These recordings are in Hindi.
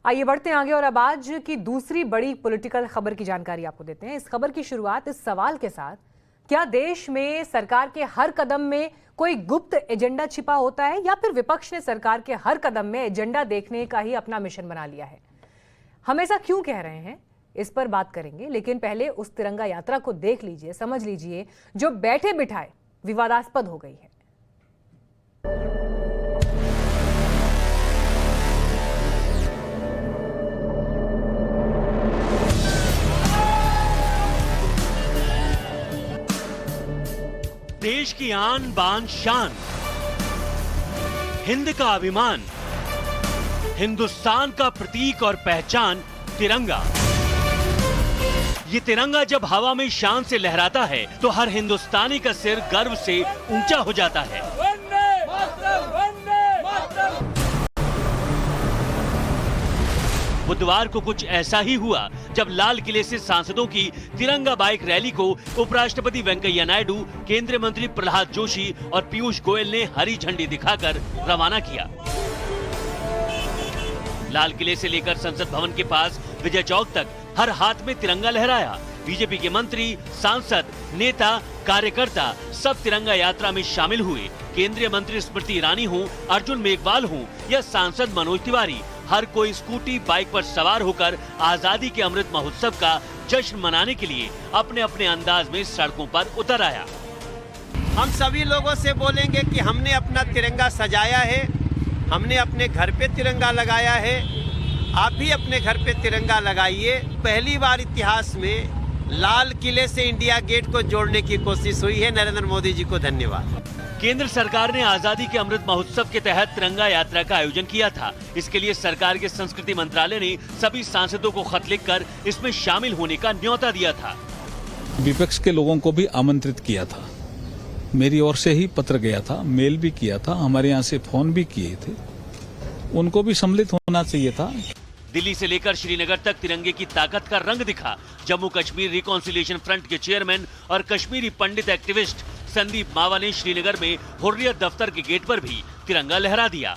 आइए बढ़ते हैं आगे और अब आज की दूसरी बड़ी पॉलिटिकल खबर की जानकारी आपको देते हैं। इस खबर की शुरुआत इस सवाल के साथ, क्या देश में सरकार के हर कदम में कोई गुप्त एजेंडा छिपा होता है या फिर विपक्ष ने सरकार के हर कदम में एजेंडा देखने का ही अपना मिशन बना लिया है? हम ऐसा क्यों कह रहे हैं, इस पर बात करेंगे, लेकिन पहले उस तिरंगा यात्रा को देख लीजिए, समझ लीजिए, जो बैठे बिठाए विवादास्पद हो गई है। देश की आन बान शान, हिंद का अभिमान, हिंदुस्तान का प्रतीक और पहचान तिरंगा। ये तिरंगा जब हवा में शान से लहराता है तो हर हिंदुस्तानी का सिर गर्व से ऊंचा हो जाता है। बुधवार को कुछ ऐसा ही हुआ जब लाल किले से सांसदों की तिरंगा बाइक रैली को उपराष्ट्रपति वेंकैया नायडू, केंद्रीय मंत्री प्रहलाद जोशी और पीयूष गोयल ने हरी झंडी दिखाकर रवाना किया। लाल किले से लेकर संसद भवन के पास विजय चौक तक हर हाथ में तिरंगा लहराया। बीजेपी के मंत्री, सांसद, नेता, कार्यकर्ता सब तिरंगा यात्रा में शामिल हुए। केंद्रीय मंत्री स्मृति ईरानी हो, अर्जुन मेघवाल हो या सांसद मनोज तिवारी, हर कोई स्कूटी, बाइक पर सवार होकर आजादी के अमृत महोत्सव का जश्न मनाने के लिए अपने अपने अंदाज में सड़कों पर उतर आया। हम सभी लोगों से बोलेंगे कि हमने अपना तिरंगा सजाया है, हमने अपने घर पे तिरंगा लगाया है, आप भी अपने घर पे तिरंगा लगाइए। पहली बार इतिहास में लाल किले से इंडिया गेट को जोड़ने की कोशिश हुई है। नरेंद्र मोदी जी को धन्यवाद। केंद्र सरकार ने आजादी के अमृत महोत्सव के तहत तिरंगा यात्रा का आयोजन किया था। इसके लिए सरकार के संस्कृति मंत्रालय ने सभी सांसदों को खत लिखकर इसमें शामिल होने का न्योता दिया था। विपक्ष के लोगों को भी आमंत्रित किया था, मेरी ओर से ही पत्र गया था, मेल भी किया था, हमारे यहाँ से फोन भी किए थे, उनको भी सम्मिलित होना चाहिए था। दिल्ली से लेकर श्रीनगर तक तिरंगे की ताकत का रंग दिखा। जम्मू कश्मीर रिकॉन्सिलिएशन फ्रंट के चेयरमैन और कश्मीरी पंडित एक्टिविस्ट संदीप मावा ने श्रीनगर में हुर्रियत दफ्तर के गेट पर भी तिरंगा लहरा दिया।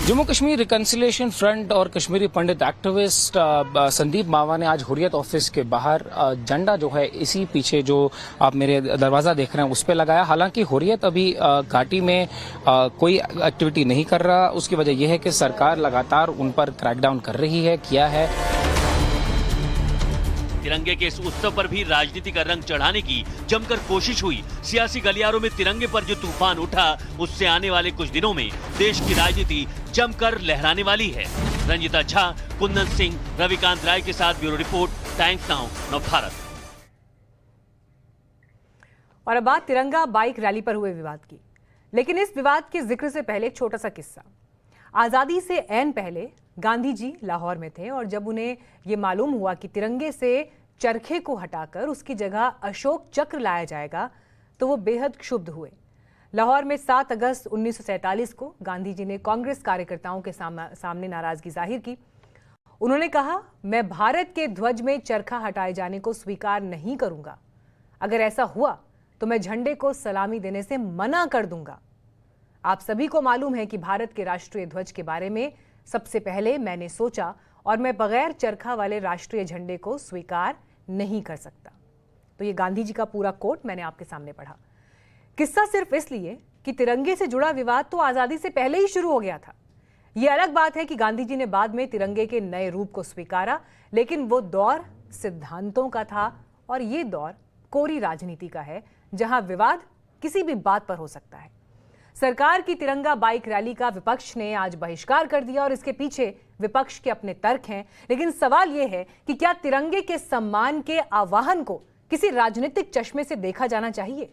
जम्मू कश्मीर रिकॉन्सिलिएशन फ्रंट और कश्मीरी पंडित एक्टिविस्ट संदीप मावा ने आज हुर्रियत ऑफिस के बाहर झंडा जो है इसी पीछे जो आप मेरे दरवाजा देख रहे हैं उस पे लगाया। हालांकि हुर्रियत अभी घाटी में कोई एक्टिविटी नहीं कर रहा। उसकी वजह यह है कि सरकार लगातार उन पर क्रैकडाउन कर रही है, किया है। तिरंगे के इस उत्सव पर भी राजनीति का रंग चढ़ाने की जमकर कोशिश हुई। सियासी गलियारों में तिरंगे पर जो तूफान उठा, उससे आने वाले कुछ दिनों में देश की राजनीति जमकर लहराने वाली है। रंजिता झा, कुंदन सिंह, रविकांत राय के साथ bureau report, times now, Navbharat. और अब बात तिरंगा बाइक रैली पर हुए विवाद की, लेकिन इस विवाद के जिक्र से पहले एक छोटा सा किस्सा। आजादी से ऐन पहले गांधी जी लाहौर में थे और जब उन्हें ये मालूम हुआ कि तिरंगे से चरखे को हटाकर उसकी जगह अशोक चक्र लाया जाएगा तो वो बेहद क्षुब्ध हुए। लाहौर में 7 अगस्त 1947 को गांधी जी ने कांग्रेस कार्यकर्ताओं के सामने नाराजगी जाहिर की। उन्होंने कहा, मैं भारत के ध्वज में चरखा हटाए जाने को स्वीकार नहीं करूंगा। अगर ऐसा हुआ तो मैं झंडे को सलामी देने से मना कर दूंगा। आप सभी को मालूम है कि भारत के राष्ट्रीय ध्वज के बारे में सबसे पहले मैंने सोचा और मैं बगैर चरखा वाले राष्ट्रीय झंडे को स्वीकार नहीं कर सकता। तो ये गांधी जी का पूरा कोट मैंने आपके सामने पढ़ा। किस्सा सिर्फ इसलिए कि तिरंगे से जुड़ा विवाद तो आजादी से पहले ही शुरू हो गया था। ये अलग बात है कि गांधी जी ने बाद में तिरंगे के नए रूप को स्वीकारा, लेकिन वो दौर सिद्धांतों का था और ये दौर कोरी राजनीति का है, जहां विवाद किसी भी बात पर हो सकता है। सरकार की तिरंगा बाइक रैली का विपक्ष ने आज बहिष्कार कर दिया और इसके पीछे विपक्ष के अपने तर्क हैं। लेकिन सवाल यह है कि क्या तिरंगे के सम्मान के आह्वान को किसी राजनीतिक चश्मे से देखा जाना चाहिए?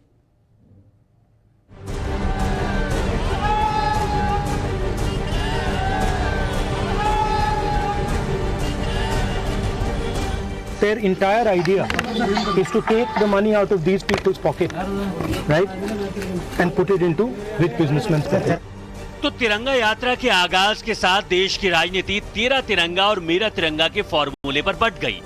Their entire idea is to take the money out of these people's pocket, right, and put it into rich businessmen's pocket. तो तिरंगा यात्रा के आगाज के साथ देश की राजनीति तेरा तिरंगा और मेरा तिरंगा के फॉर्मूले पर बट गई।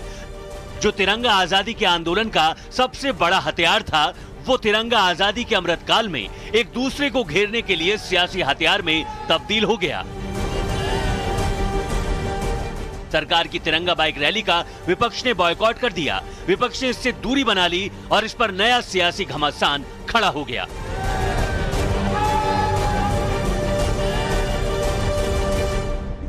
जो तिरंगा आजादी के आंदोलन का सबसे बड़ा हथियार था, वो तिरंगा आजादी के अमृतकाल में एक दूसरे को घेरने के लिए सियासी हथियार में तब्दील हो गया। सरकार की तिरंगा बाइक रैली का विपक्ष ने बॉयकॉट कर दिया। विपक्ष ने इससे दूरी बना ली और इस पर नया सियासी घमासान खड़ा हो गया।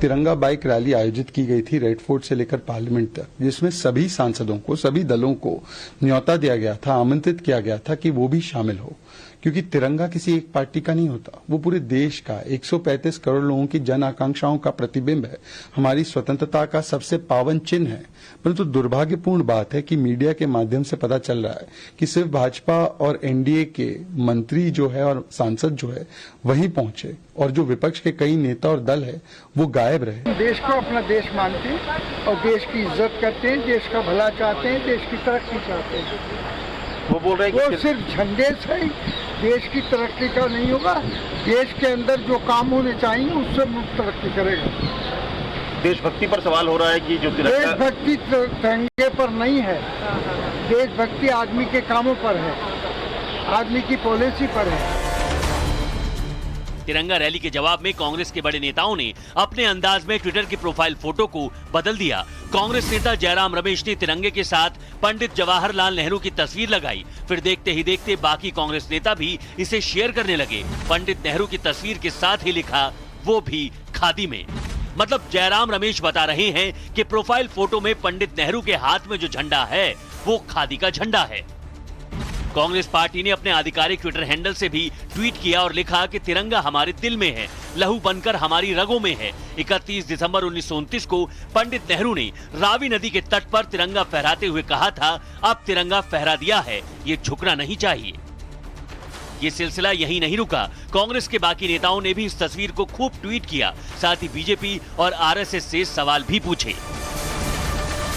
तिरंगा बाइक रैली आयोजित की गई थी रेड फोर्ट से लेकर पार्लियामेंट तक, जिसमें सभी सांसदों को, सभी दलों को न्योता दिया गया था, आमंत्रित किया गया था कि वो भी शामिल हो, क्योंकि तिरंगा किसी एक पार्टी का नहीं होता, वो पूरे देश का 135 करोड़ लोगों की जन आकांक्षाओं का प्रतिबिंब है, हमारी स्वतंत्रता का सबसे पावन चिन्ह है। परंतु दुर्भाग्यपूर्ण बात है कि मीडिया के माध्यम से पता चल रहा है कि सिर्फ भाजपा और एनडीए के मंत्री जो है और सांसद जो है वहीं पहुंचे और जो विपक्ष के कई नेता और दल है वो गायब रहे। देश को अपना देश मानते हैं और देश की इज्जत करते हैं, देश का भला चाहते हैं, देश की तरक्की चाहते हैं। वो बोल रहे हैं वो सिर्फ झंडे से ही देश की तरक्की का नहीं होगा, देश के अंदर जो काम होने चाहिए उससे मुल्क तरक्की करेगा। देशभक्ति पर सवाल हो रहा है कि जो देशभक्ति तिरंगे पर नहीं है, देशभक्ति आदमी के कामों पर है, आदमी की पॉलिसी पर है। तिरंगा रैली के जवाब में कांग्रेस के बड़े नेताओं ने अपने अंदाज में ट्विटर की प्रोफाइल फोटो को बदल दिया। कांग्रेस नेता जयराम रमेश ने तिरंगे के साथ पंडित जवाहरलाल नेहरू की तस्वीर लगाई। फिर देखते ही देखते बाकी कांग्रेस नेता भी इसे शेयर करने लगे। पंडित नेहरू की तस्वीर के साथ ही लिखा, वो भी खादी में। मतलब जयराम रमेश बता रहे हैं कि प्रोफाइल फोटो में पंडित नेहरू के हाथ में जो झंडा है वो खादी का झंडा है। कांग्रेस पार्टी ने अपने आधिकारिक ट्विटर हैंडल से भी ट्वीट किया और लिखा कि तिरंगा हमारे दिल में है, लहू बनकर हमारी रगों में है। 31 दिसंबर 1929 को पंडित नेहरू ने रावी नदी के तट पर तिरंगा फहराते हुए कहा था, अब तिरंगा फहरा दिया है, ये झुकना नहीं चाहिए। ये सिलसिला यहीं नहीं रुका। कांग्रेस के बाकी नेताओं ने भी इस तस्वीर को खूब ट्वीट किया। साथ ही बीजेपी और आरएसएस से सवाल भी पूछे।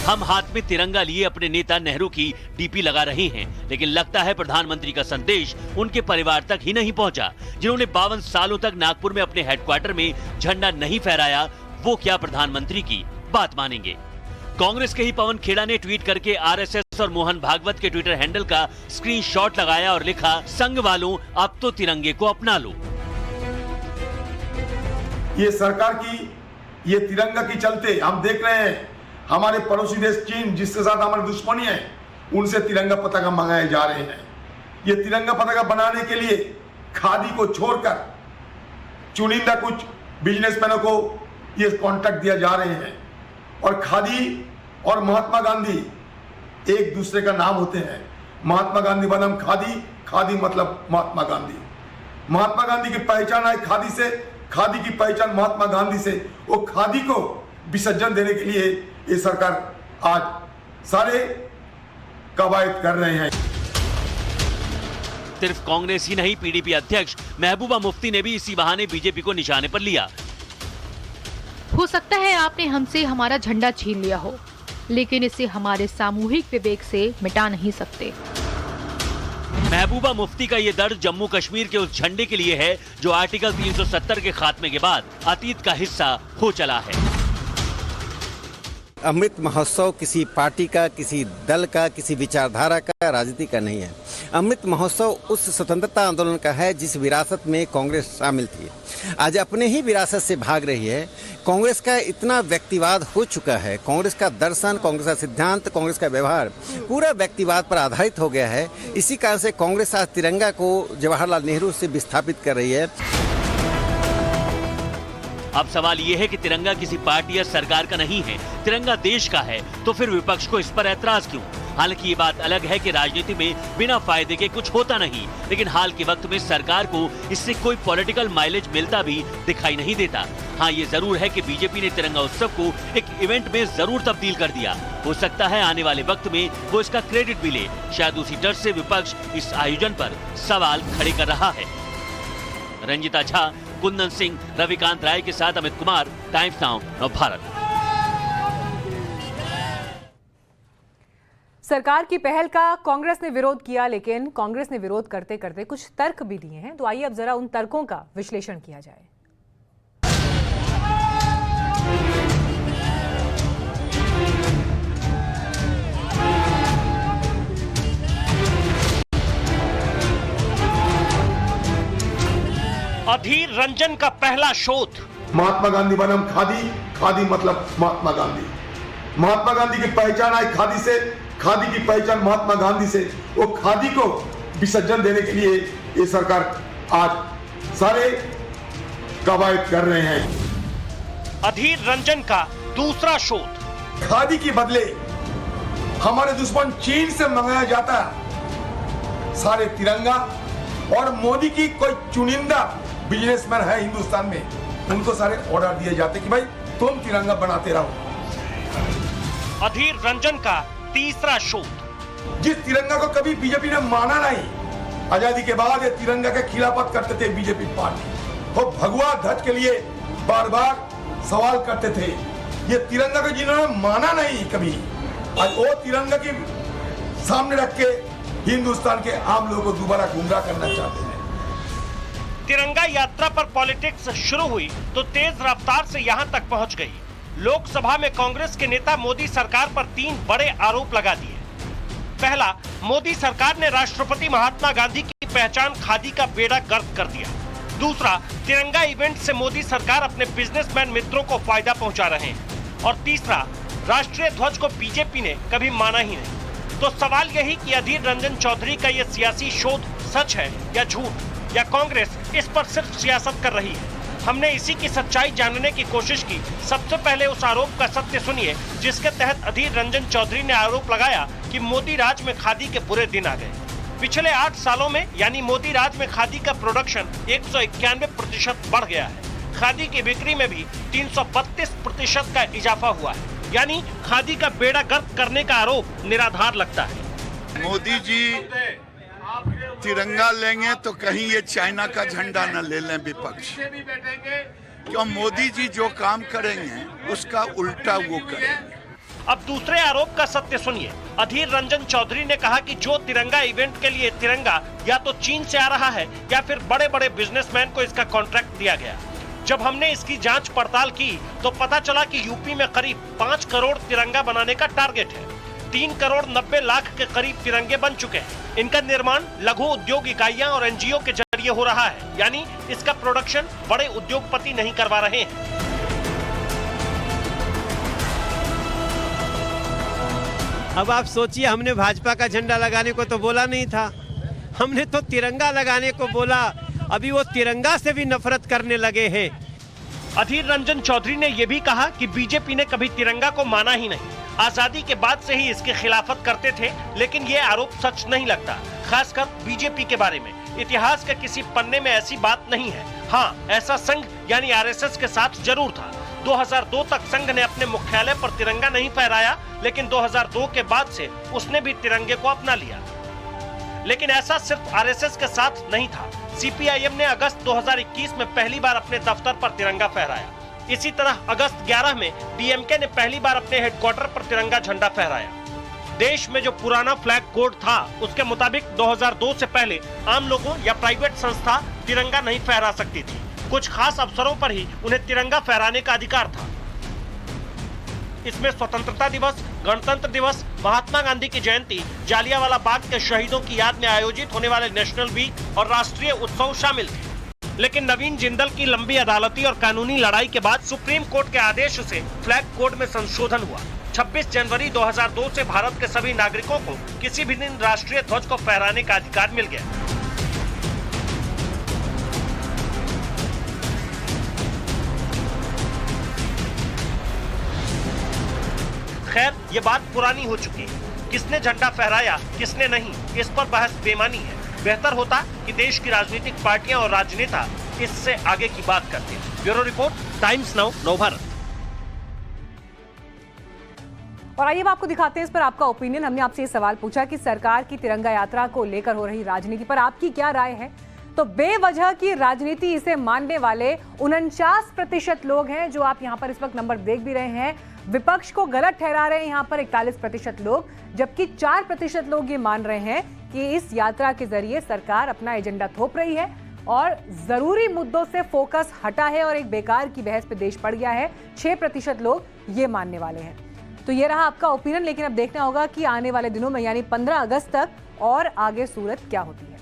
हम हाथ में तिरंगा लिए अपने नेता नेहरू की डीपी लगा रहे हैं, लेकिन लगता है प्रधानमंत्री का संदेश उनके परिवार तक ही नहीं पहुंचा। जिन्होंने 52 सालों तक नागपुर में अपने हेडक्वार्टर में झंडा नहीं फहराया, वो क्या प्रधानमंत्री की बात मानेंगे? कांग्रेस के ही पवन खेड़ा ने ट्वीट करके आरएसएस और मोहन भागवत के ट्विटर हैंडल का स्क्रीनशॉट लगाया और लिखा, संघ वालों अब तो तिरंगे को अपना लो। ये सरकार की ये तिरंगा की चलते हम देख रहे हैं हमारे पड़ोसी देश चीन, जिसके साथ हमारी दुश्मनी है, उनसे तिरंगा पताका मंगाए जा रहे हैं। ये तिरंगा पताका बनाने के लिए खादी को छोड़कर चुनिंदा कुछ बिजनेसमैनों को ये कॉन्ट्रैक्ट दिया जा रहे हैं। और खादी और महात्मा गांधी एक दूसरे का नाम होते हैं। महात्मा गांधी बनाम खादी, खादी मतलब महात्मा गांधी। महात्मा गांधी की पहचान है खादी से, खादी की पहचान महात्मा गांधी से। वो खादी को विसर्जन देने के लिए ये सरकार आज सारे कवायद कर रहे हैं। सिर्फ कांग्रेस ही नहीं, पीडीपी अध्यक्ष महबूबा मुफ्ती ने भी इसी बहाने बीजेपी को निशाने पर लिया। हो सकता है आपने हमसे हमारा झंडा छीन लिया हो, लेकिन इसे हमारे सामूहिक विवेक से मिटा नहीं सकते। महबूबा मुफ्ती का ये दर्द जम्मू कश्मीर के उस झंडे के लिए है जो आर्टिकल 370 के खात्मे के बाद अतीत का हिस्सा हो चला है। अमृत महोत्सव किसी पार्टी का, किसी दल का, किसी विचारधारा का, राजनीति का नहीं है। अमृत महोत्सव उस स्वतंत्रता आंदोलन का है जिस विरासत में कांग्रेस शामिल थी। आज अपने ही विरासत से भाग रही है। कांग्रेस का इतना व्यक्तिवाद हो चुका है, कांग्रेस का दर्शन, कांग्रेस का सिद्धांत, कांग्रेस का व्यवहार पूरा व्यक्तिवाद पर आधारित हो गया है। इसी कारण से कांग्रेस आज तिरंगा को जवाहरलाल नेहरू से विस्थापित कर रही है। अब सवाल ये है कि तिरंगा किसी पार्टी या सरकार का नहीं है, तिरंगा देश का है, तो फिर विपक्ष को इस पर ऐतराज क्यों? हालांकि ये बात अलग है कि राजनीति में बिना फायदे के कुछ होता नहीं, लेकिन हाल के वक्त में सरकार को इससे कोई पॉलिटिकल माइलेज मिलता भी दिखाई नहीं देता। हाँ, ये जरूर है कि बीजेपी ने तिरंगा उत्सव को एक इवेंट में जरूर तब्दील कर दिया। हो सकता है आने वाले वक्त में वो इसका क्रेडिट भी ले। शायद उसी डर से विपक्ष इस आयोजन पर सवाल खड़े कर रहा है। रंजिता झा, कुंदन सिंह, रविकांत राय के साथ अमित कुमार, टाइम्स नाउ भारत। सरकार की पहल का कांग्रेस ने विरोध किया, लेकिन कांग्रेस ने विरोध करते करते कुछ तर्क भी दिए हैं। तो आइए अब जरा उन तर्कों का विश्लेषण किया जाए। अधीर रंजन का पहला शोध। महात्मा गांधी बनाम खादी, खादी मतलब महात्मा गांधी। महात्मा गांधी की पहचान आई खादी से, खादी की पहचान महात्मा गांधी से। वो खादी को विसर्जन देने के लिए ये सरकार आज सारे कवायद कर रहे हैं। अधीर रंजन का दूसरा शोध। खादी के बदले हमारे दुश्मन चीन से मंगाया जाता सारे तिरंगा, और मोदी की कोई चुनिंदा बिजनेसमैन है हिंदुस्तान में, उनको सारे ऑर्डर दिए जाते कि भाई तुम तिरंगा बनाते रहो। अधीर रंजन का तीसरा शोध। जिस तिरंगा को कभी बीजेपी ने माना नहीं, आजादी के बाद ये तिरंगा के खिलाफत करते थे बीजेपी पार्टी, वो भगवा ध्वज के लिए बार बार सवाल करते थे। ये तिरंगा को जिन्होंने माना नहीं कभी, आज वो तिरंगा की सामने रख के हिंदुस्तान के आम लोगों को दोबारा गुमराह करना चाहते हैं। तिरंगा यात्रा पर पॉलिटिक्स शुरू हुई तो तेज रफ्तार से यहां तक पहुंच गई। लोकसभा में कांग्रेस के नेता मोदी सरकार पर 3 बड़े आरोप लगा दिए। पहला, मोदी सरकार ने राष्ट्रपति महात्मा गांधी की पहचान खादी का बेड़ा गर्क कर दिया। दूसरा, तिरंगा इवेंट से मोदी सरकार अपने बिजनेसमैन मित्रों को फायदा पहुंचा रहे हैं। और तीसरा, राष्ट्रीय ध्वज को बीजेपी ने कभी माना ही नहीं। तो सवाल यही कि अधीर रंजन चौधरी का ये सियासी शोध सच है या झूठ, या कांग्रेस इस पर सिर्फ सियासत कर रही है। हमने इसी की सच्चाई जानने की कोशिश की। सबसे पहले उस आरोप का सत्य सुनिए जिसके तहत अधीर रंजन चौधरी ने आरोप लगाया कि मोदी राज में खादी के बुरे दिन आ गए। पिछले 8 सालों में यानी मोदी राज में खादी का प्रोडक्शन 191% बढ़ गया है। खादी की बिक्री में भी 332% का इजाफा हुआ है। यानी खादी का बेड़ा गर्क करने का आरोप निराधार लगता है। मोदी जी तिरंगा लेंगे तो कहीं ये चाइना का झंडा न ले लें विपक्ष, क्यों मोदी जी जो काम करेंगे उसका उल्टा वो करेंगे। अब दूसरे आरोप का सत्य सुनिए। अधीर रंजन चौधरी ने कहा कि जो तिरंगा इवेंट के लिए तिरंगा या तो चीन से आ रहा है या फिर बड़े बड़े बिजनेसमैन को इसका कॉन्ट्रैक्ट दिया गया। जब हमने इसकी जांच पड़ताल की तो पता चला कि यूपी में करीब 5 करोड़ तिरंगा बनाने का टारगेट है। 3 करोड़ 90 लाख के करीब तिरंगे बन चुके हैं। इनका निर्माण लघु उद्योग इकाइयां और एनजीओ के जरिए हो रहा है, यानी इसका प्रोडक्शन बड़े उद्योगपति नहीं करवा रहे हैं। अब आप सोचिए, हमने भाजपा का झंडा लगाने को तो बोला नहीं था, हमने तो तिरंगा लगाने को बोला। अभी वो तिरंगा से भी नफरत करने लगे हैं। अधीर रंजन चौधरी ने यह भी कहा कि बीजेपी ने कभी तिरंगा को माना ही नहीं, आजादी के बाद से ही इसकी खिलाफत करते थे। लेकिन ये आरोप सच नहीं लगता, खासकर बीजेपी के बारे में। इतिहास के किसी पन्ने में ऐसी बात नहीं है। हाँ, ऐसा संघ यानी आरएसएस के साथ जरूर था। 2002 तक संघ ने अपने मुख्यालय पर तिरंगा नहीं फहराया, लेकिन 2002 के बाद से उसने भी तिरंगे को अपना लिया। लेकिन ऐसा सिर्फ आरएसएस के साथ नहीं था। सीपीआईएम ने अगस्त 2021 में पहली बार अपने दफ्तर पर तिरंगा फहराया। इसी तरह अगस्त 11 में डीएमके ने पहली बार अपने हेडक्वार्टर पर तिरंगा झंडा फहराया। देश में जो पुराना फ्लैग कोड था उसके मुताबिक 2002 से पहले आम लोगों या प्राइवेट संस्था तिरंगा नहीं फहरा सकती थी। कुछ खास अवसरों पर ही उन्हें तिरंगा फहराने का अधिकार था। इसमें स्वतंत्रता दिवस, गणतंत्र दिवस, महात्मा गांधी की जयंती, जालियांवाला बाग के शहीदों की याद में आयोजित होने वाले नेशनल वीक और राष्ट्रीय उत्सव शामिल थे। लेकिन नवीन जिंदल की लंबी अदालती और कानूनी लड़ाई के बाद सुप्रीम कोर्ट के आदेश से फ्लैग कोड में संशोधन हुआ। 26 जनवरी 2002 से भारत के सभी नागरिकों को किसी भी दिन राष्ट्रीय ध्वज को फहराने का अधिकार मिल गया। खैर, ये बात पुरानी हो चुकी है। किसने झंडा फहराया, किसने नहीं, इस पर बहस बेमानी है। बेहतर होता कि देश की राजनीतिक पार्टियां और राजनेता इससे आगे की बात करते। Bureau report, times now, Navbharat. और आइए अब आपको दिखाते हैं इस पर आपका ओपिनियन। हमने आपसे ये सवाल पूछा कि सरकार की तिरंगा यात्रा को लेकर हो रही राजनीति पर आपकी क्या राय है। तो बेवजह की राजनीति इसे मानने वाले 49% लोग हैं, जो आप यहाँ पर इस वक्त नंबर देख भी रहे हैं। विपक्ष को गलत ठहरा रहे हैं यहाँ पर 41% लोग, जबकि 4% लोग ये मान रहे हैं कि इस यात्रा के जरिए सरकार अपना एजेंडा थोप रही है और जरूरी मुद्दों से फोकस हटा है और एक बेकार की बहस पे देश पड़ गया है। 6% लोग ये मानने वाले हैं। तो ये रहा आपका ओपिनियन, लेकिन अब देखना होगा कि आने वाले दिनों में यानी 15 अगस्त तक और आगे सूरत क्या होती है।